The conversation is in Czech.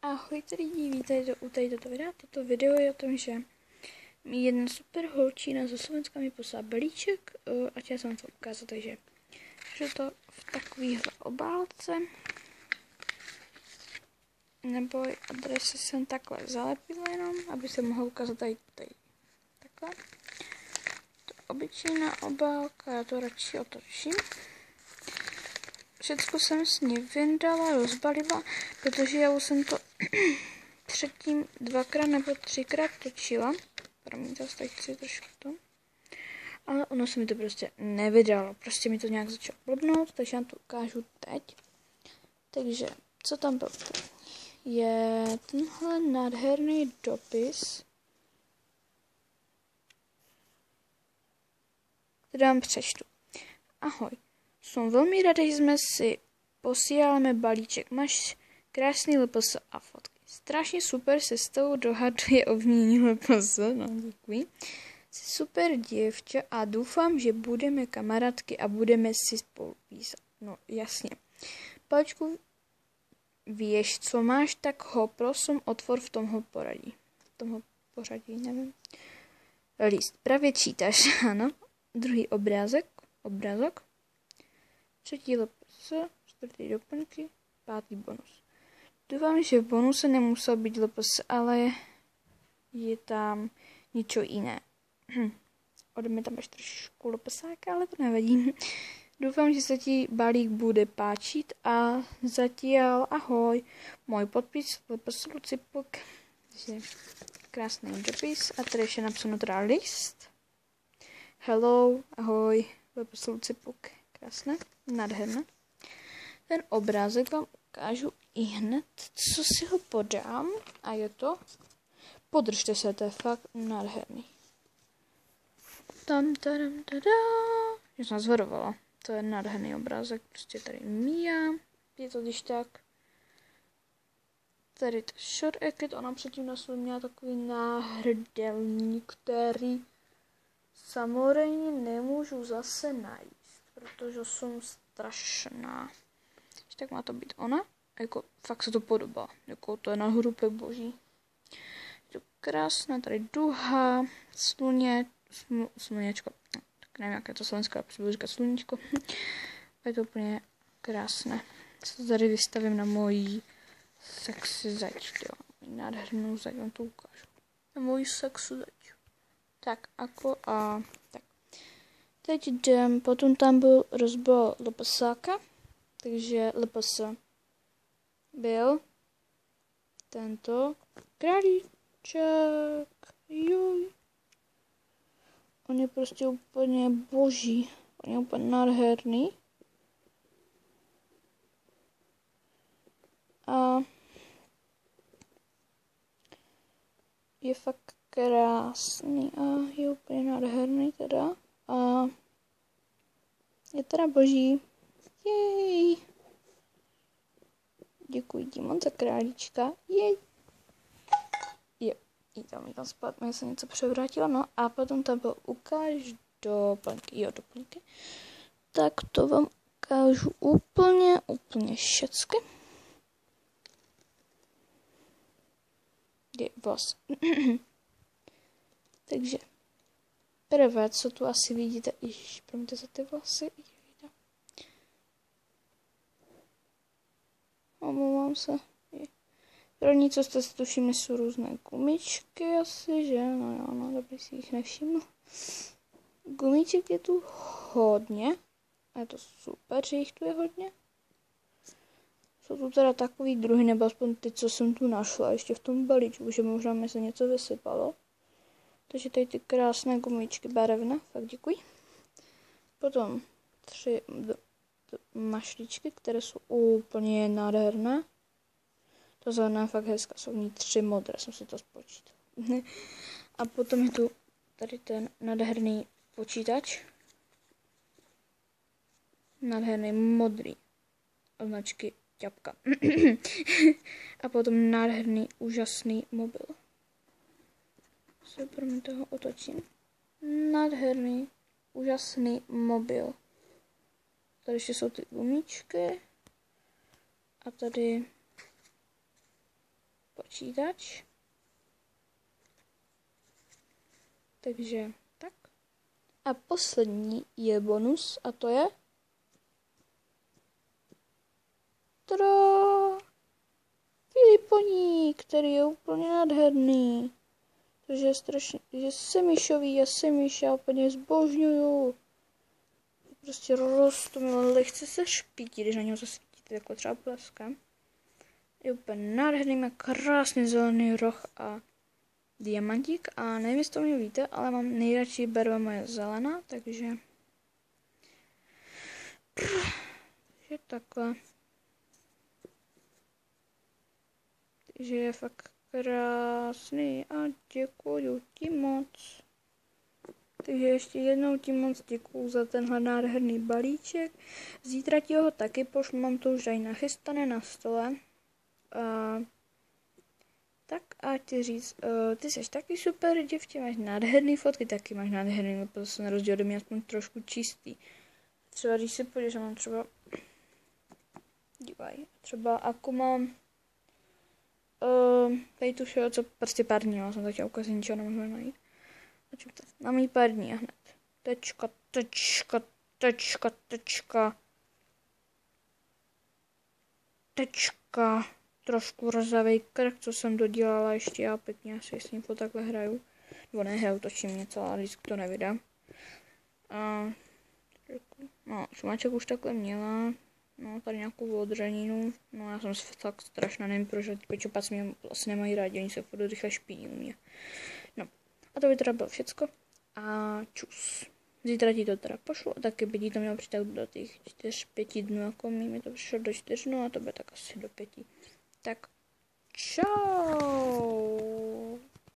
Ahoj tady vítejte u tohoto videa. Toto video je o tom, že mi jedna super holčina ze Slovenska mi poslala balíček a chtěla jsem to ukázat, takže je to v takovéhle obálce. Nebo adresy jsem takhle zalepila jenom, aby se mohla ukázat tady takhle. To obyčejná obálka, já to radši otočím. Všechno jsem s ní vyndala, rozbalila, protože já už jsem to předtím 2x nebo 3x točila. Promiňte, tady chci trošku to. Ale ono se mi to prostě nevydalo. Prostě mi to nějak začalo blbnout, takže vám to ukážu teď. Takže, co tam bylo? Je tenhle nádherný dopis, který vám přečtu. Ahoj. Jsem velmi ráda, že jsme si posíláme balíček. Máš krásný LPS a fotky. Strašně super se s tou dohaduje o vníní LPS. No, děkuji. Jsi super děvče a doufám, že budeme kamarádky a budeme si spolu písat. No, jasně. Palčku, víš, co máš, tak ho prosím otvor v tomhle pořadí, nevím. List. Právě čítáš, ano. Druhý obrázek. Třetí LPS, čtvrtý doplňky, pátý bonus. Doufám, že v bonuse nemusel být LPS, ale je tam něco jiné. Ode mě tam až trošku LPSáka, ale to nevadí. Doufám, že se ti balík bude páčit a zatím ahoj. Můj podpis LPS Lucipuk. Takže krásný dopis a tady ještě napsáno teda list. Hello, ahoj, LPS Lucipuk. Krásné, nádherné. Ten obrázek vám ukážu i hned, co si ho podám. A je to, podržte se, to je fakt nádherný. Já jsem zverovala. To je nádherný obrázek, prostě tady Mia. Je to když tak. Tady to short eket, ona předtím na sobě měla takový náhrdelník, který samozřejmě nemůžu zase najít. Protože jsem strašná. Tak má to být ona. Jako fakt se to podobá. Jako to je nahoru pek boží. Je to krásné. Tady duha, sluněčko. Tak nevím, jak je to slovenské, já budu říkat sluníčko. Je to úplně krásné. Co tady vystavím na mojí sexy zeď. Nádhernou zeď, vám to ukážu. Na mojí sexy zeď. Tak, jako a tak. Teď jdem, potom tam byl rozbor LPSáka, takže LPS byl tento králíček, juj. On je prostě úplně boží, on je úplně nádherný. A je fakt krásný a je úplně nádherný teda. A je teda boží. Jej. Děkuji ti moc za králíčka. Jej. Jo, jí tam spát, mě se něco převrátilo. No a potom tam byl ukáž doplňky. Jo, doplňky. Tak to vám ukážu úplně všecky. Je vlas. Takže prvé, co tu asi vidíte, ježiš, promiňte za ty vlasy, omlouvám se. První, co jste si tu všimli, jsou různé gumičky asi, že? No jo, no, dobře si jich nevšiml. Gumiček je tu hodně. A je to super, že jich tu je hodně. Jsou tu teda takový druhy, nebo aspoň ty, co jsem tu našla, ještě v tom balíčku, že možná mi se něco vysypalo. Takže tady ty krásné gumičky barevné, fakt děkuji. Potom 3 mašličky, které jsou úplně nádherné. To zelená fakt hezká, jsou v ní 3 modré, jsem si to spočítal. A potom je tu tady ten nádherný počítač. Nádherný modrý od značky Ťapka. A potom nádherný úžasný mobil. Super, mi toho otočím. Nádherný, úžasný mobil. Tady ještě jsou ty gumičky. A tady počítač. Takže tak. A poslední je bonus a to je Filiponík, který je úplně nádherný. Takže je strašně, že Semišový, já Semiša úplně zbožňuju. Prostě rostomilý, lehce se špítí, když na něho zasvítíte jako třeba bleskem. Je úplně nádherný, má krásný zelený roh a diamantík. A nevím, jestli to mě víte, ale mám nejradši barva moje zelená, takže takhle. Takže je fakt krásný a děkuju ti moc. Takže ještě jednou ti moc děkuju za tenhle nádherný balíček. Zítra ti ho taky pošlu, mám to už tady nachystané na stole. Tak a ti říct, ty jsi taky super děvče, máš nádherný fotky, taky máš nádherný, protože na rozdíl ode mě aspoň trošku čistý. Třeba když se podíváš, že mám třeba, dívaj, třeba ako mám tady tu všeho, co prostě pár dní, jsem to chtěla ukázat, ničeho nemůžeme najít. Mám jí pár dní a hned. Tečka, tečka, tečka, tečka. Tečka. Trošku rozavej krk, co jsem dodělala ještě, já pěkně asi s ním takhle hraju. Nebo nehraju, točím něco, ale vždycky to nevydám. No, šumaček už takhle měla. No, tady nějakou odřeninu. No, já jsem fakt strašná, nevím, proč ty pečopaci mě vlastně nemají rádi, oni se furt rychle špíní u mě. No, a to by teda bylo všecko. A čus. Zítra ti to teda pošlu, a taky by ti to mělo přijít do těch 4-5 dnů, jako mi to přišlo do 4, no a to bude tak asi do 5. Tak, čau!